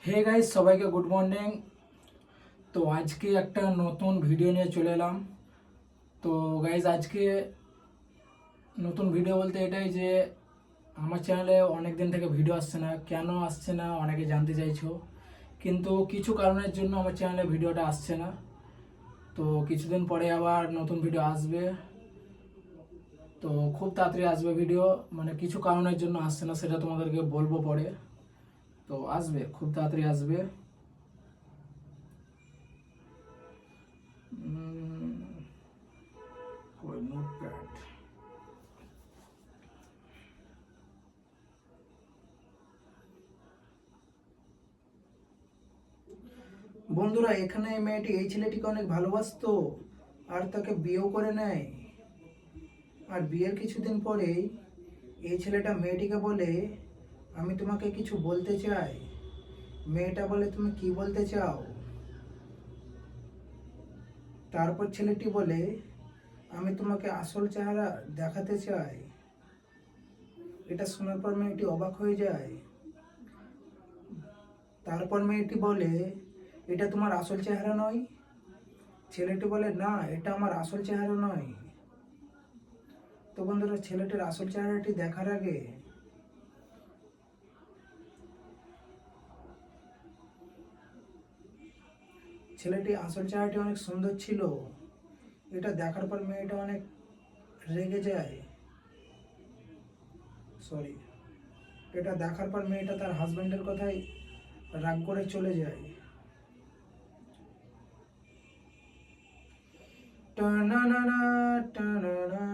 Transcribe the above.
Hey guys, সবাইকে good morning. তো আজকে একটা নতুন ভিডিও নিয়ে চলে এলাম। তো গাইস, আজকে নতুন ভিডিও বলতে এটাই যে আমার চ্যানেলে অনেক দিন থেকে ভিডিও আসছে না। কেন আসছে না অনেকে জানতে চাইছো, কিন্তু কিছু কারণের জন্য আমার চ্যানেলে ভিডিওটা আসছে না। তো কিছুদিন পরে আবার নতুন ভিডিও আসবে। তো খুব তাড়াতাড়ি আসবে ভিডিও, মানে কিছু কারণের জন্য আসছে না, সেটা তোমাদেরকে বলবো পরে। তো আসবে, খুব তাড়াতাড়ি আসবে। নোটপ্যাড। বন্ধুরা, এখানে এই মেয়েটি এই ছেলেটিকে অনেক ভালোবাসতো আর তাকে বিয়েও করে নেয়। আর বিয়ের কিছুদিন পরেই এই ছেলেটা মেয়েটিকে বলে, আমি তোমাকে কিছু বলতে চাই। মেয়েটা বলে, তুমি কি বলতে চাও? তারপর ছেলেটি বলে, আমি তোমাকে আসল চেহারা দেখাতে চাই। এটা শোনার পর মেয়েটি অবাক হয়ে যায়। তারপর মেয়েটি বলে, এটা তোমার আসল চেহারা নয়? ছেলেটি বলে, না, এটা আমার আসল চেহারা নয়। তো বন্ধুরা, ছেলেটির আসল চেহারাটি দেখার আগে ছেলেটি আসল চেহারাটি অনেক সুন্দর ছিল। এটা দেখার পর মেয়েটা অনেক রেগে যায়। সরি, এটা দেখার পর মেয়েটা তার হাজবেন্ডের কথাই রাগ করে চলে যায়। টানানানা, টানানা।